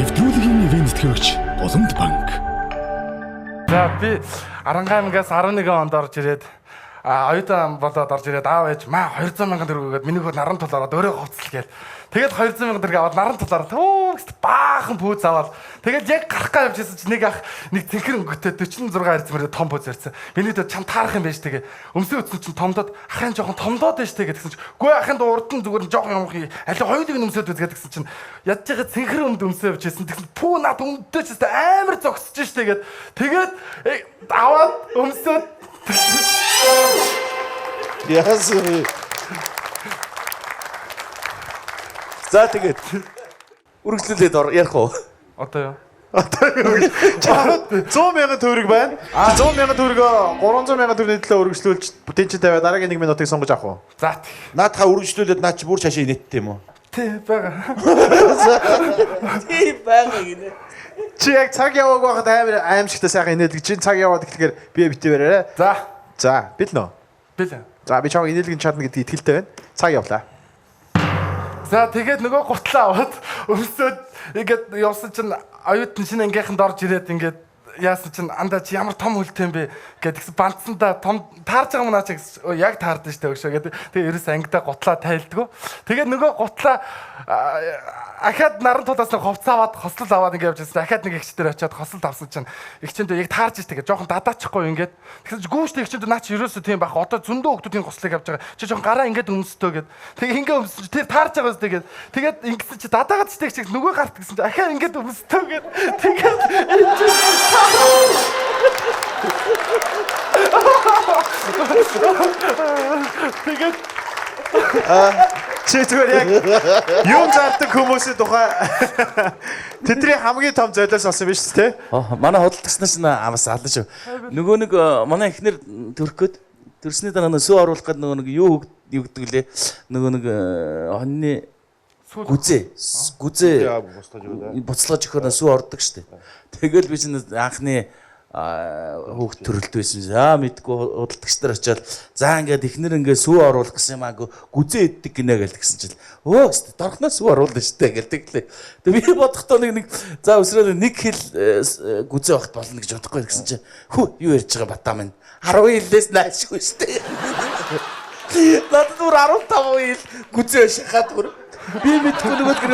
Нэвтрүүлгийн ивент тэтгэгч Уланд банк. За би Арангаамгаас 11 онд орж ирээд оюутан болоод орж ирээд аав ээж маа 200 мянган төгрөг өгөөд миний хөл наран тулаараад өөрөө хувцал гээл. Тэгээд 200 мянган төгрөг аваад наран тулаараад баахан пүүз аваад тэгээд яг гарах гэж явжсэн чинь нэг ах нэг цэнхэр өнгөтэй 46 эрзмээр том пүүз ярьсан. Миний дэд чам таарах юм байж тэгээ өмсөө өтсөн чинь томдоод ахын жоохон томдоод байж тэгээ гэсэн чинь үгүй ахын урд нь зүгээр жоохон юм аль хоёулыг өмсөөд үз гэсэн чинь ядж байгаа цэнхэр өмд өмсөө явжсэн. Тэгсэн пүү над өмдөөч амар зогсож штэ тэгээд аваад өмсөөд Яасан. За тэгээд үргэлжлүүлээд ярих уу? одоо юу? 100 мянган төгрөг байна. 100 мянган төгрөгөө 300 мянган төгрөгийн төлөө үргэлжлүүлж бүтэнчин тавиад дараагийн 1 минутыг сонгож авах уу? За Наадхаа үргэлжлүүлээд наа чи бүр шашаа инээдтэй юм уу? тий бага. Тийм байгаа гинэ. Чи яг цаг явааг байхад амар аимшигтай сайхан инээлэг чинь цаг яваад ихлэхээр бие битээ бариарай. За бил нөө. Бил. За би чамайг инээлэг чадна гэдгийг итгэлтэй байна. Цаг явлаа. За тэгээд нөгөө гутлаа аваад өмсөд ингээд явсан чинь оюутан шинэ ангийнханд орж ирээд ингээд яасан чинь андаа чи ямар том хөлтэй юм бэ гэдгсэн бандсандаа том таарж байгаа маа чи яг таард нь штэ өгшөө гэдэг. Тэгээ ерөөс ангидаа гутлаа тайлдгөө. Тэгээд нөгөө гутлаа ахаад наран тулаас нэг ховцааваад хослол аваад ингээд явж байсан. Ахаад нэг ихчдэр очиад хослол авсан чинь ихчэндээ яг таарж штэ гэж жоохон дадаачихгүй ингээд. Тэгсэн чи гүүштэй ихчэндээ наа чи ерөөсөө тийм байх. Одоо зөндөө хүмүүсийн гослыг авч байгаа. Чи жоохон гараа ингээд өмсдөө гэд. Тэгээ ингээ өмссөн чи тэр таарж байгаа үстэй гэд. Тэгээд ингэсэн чи дадаагаад штэ гэж нөгөө гарт гэсэн чи ахаа ингээд өмсдөө гэд. Тэгээд тэгээд чи зүгээр яг юм зардаг хүмүүсийн тухай тэдний хамгийн том золиос олсон биз дээ. Манай худалдагчнаас амаас ална шүү. Нөгөө нэг манай эхнэр төрөх гээд төрсний дараа нэг сүү оруулах гээд нөгөө нэг юу өгдөг лээ. Нөгөө нэг хоньны гүзээ буцалгаж өгөхөөр сүү ордог штэ. Тэгэл би чинь анхны хүүхд төрөлт байсан. За мэдгүй худалдагч нар очиад за ингээд эхнэр ингээд сүү оруулах гэсэн юм аагүй гүзээ иддэг гинэ гэл тэгсэн чинь өө дорхноос сүү оруулна штэ гэл тэглээ. Тэгээ би бодохдоо нэг за өсрөө нэг хил гүзээ багт болно гэж бодохгүй гэсэн чинь хүү юу ярьж байгаа батаа минь 10 хилээс наашгүй штэ. Надад бүр 15 хил гүзээ шахаад бүр би мэдгүй нөгөө гэр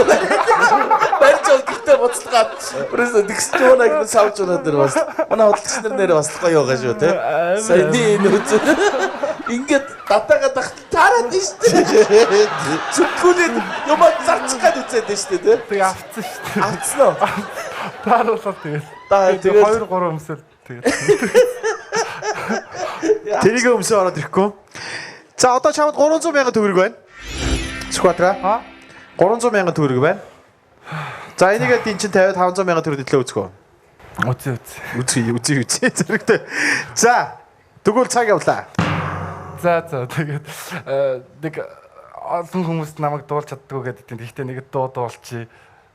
барьж ол гэртээ буцалгаад бүрээс тэгсэн чинь нэг савж унаад дэр бас манай худалдагч нар нэр бас гоё байгаа шүү те саяны нүүц ингээд датагаа таарад нь штэ зүтгэүүлээд юм зарчих гээд үзээд нь штэ те тэгээ авцсан штэ авцсан уу тааруулаад тэгээд 2 3 өмсөд тэгээд тэрийг өмсөө ороод ирэхгүй. За одоо чамд 300 мянган төгрөг байна. Скватра 300 мянган төгрөг байна. За энийгээ дин чин 50 500 мянган төгрөг төлөө үзгөө. Үзье. Зэрэгтэй. За тэгвэл цаг явлаа. За тэгээд нэг олон хүмүүс намайг дуулж чаддгүй гэдэг. Гэхдээ нэг дуу дуулчих.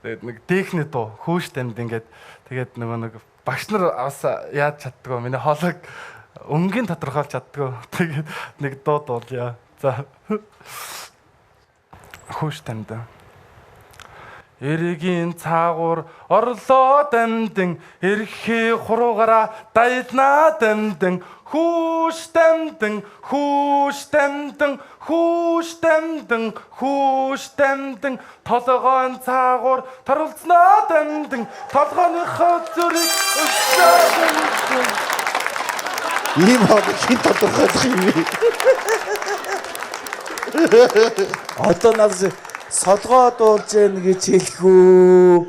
Тэгээд нэг техни дуу хөөш тамд ингээд тэгээд нөгөө нэг багш нар бас яаж чаддгүй. Миний хоолойг өнгийн тодорхойлж чаддгүй. Тэгээд нэг дуу дуулъя. За хөөш тамд Эригийн цаагуур орлоо дамдин эрхээ хуруугаараа дайднаа дамдин хүүш дамдин толгойн цаагуур тарулцнаа дамдин толгойнхоо зүрийг өссөн Ийм хин тодорхойлох юм. одоо надаас солгоо дуулж яах гэж хэлэхүү.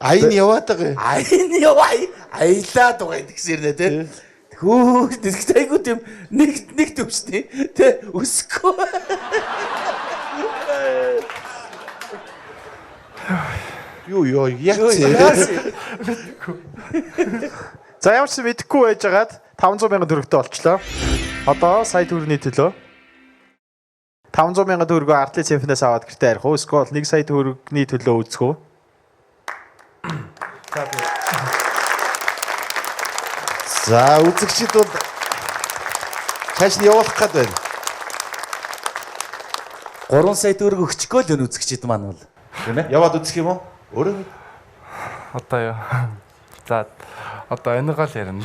Айн яваад байгаа. Айн яваа. Аялаад байгаа гэсэн нэ тэ. Хүү тэгтайгуу тийм нэг төвчтэй тэ өсөхгүй. Юу яац. За ямар ч мэдэхгүй байжгаад 500 мянган төгрөгтэй болчлоо. Одоо сая төгрөгийн төлөө 500 мянган төгрөгөө артлын цэнхнээс аваад гэртээ арих уу? Эсвэл 1 сая төгрөгийн төлөө үзэх үү? За үзэгчид бол цааш нь явуулах гээд байна. 3 сая төгрөг өгчихгөө л өн үзэгчид маань бол. Тийм ээ. Яваад үзэх юм уу? Өөрөө Одоо юу? За одоо энэгаа л ярина.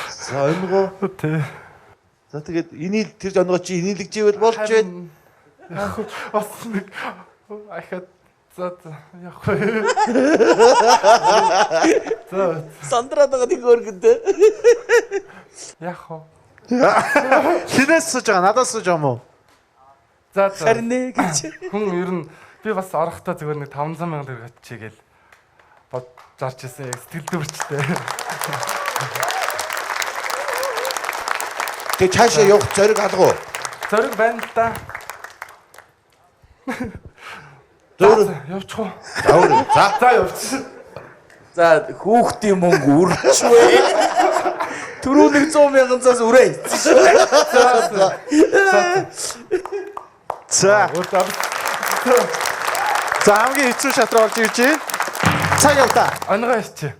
За өнгөө. Тэ. За тэгээд энийг тэр өнгөө чи инээлгэж ивэл болж байна. Яг бас нэг ахад за яг хөө. За Сандраад байгаа нэг өргөндөө. яг хөө. Хинээс сууж байгаа? Надаас сууж байгаа мó? За Харин нэ гэж. хүн ер нь би бас орохдоо зүгээр нэг 500 сая төгрөг оччихгээл бод зарж ирсэн яг сэтгэл дүүрчтэй. Тэгээд цаашаа явах зориг алгуу. Зориг байна л да. Зөөр Явчих уу? за явчих. За хүүхдийн мөнгө үрчвэ. Түрүүнийг 100,000-аас үрээ. За. За хамгийн хэцүү шатраа орж ирж байна. Цаг явтаа. Онгоо ичи.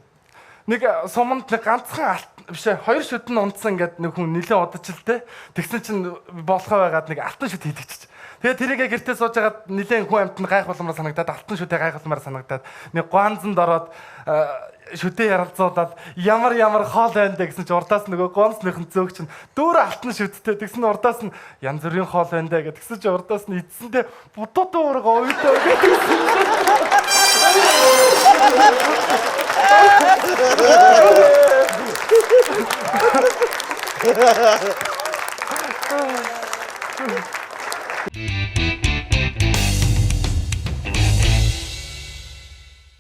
Нэг суманд нэг ганцхан биш ээ 2 шүтэн унтсан гэдэг нэг хүн нилээ удаж л те. Тэгсэн чинь болохоо байгаад нэг алтан шүт хийдэгчих. Тэгээ тэрийгэ гэртээ сууж хагаад нилээн хүн амьтанд гайхуулмаар санагдаад алтан шүтээ гайхуулмаар санагдаад нэг гуанзанд ороод шүтээ яралцуулаад ямар хоол байна дэ гэсэн чинь урдаас нөгөө гонцныхын зөөгч нь дүүрэ алтан шүттэй тэгсэн нь урдаас нь янз бүрийн хоол байна дэ гэсэн чинь урдаас нь эцсэндээ будуу дуурга оёдоо гэдэг.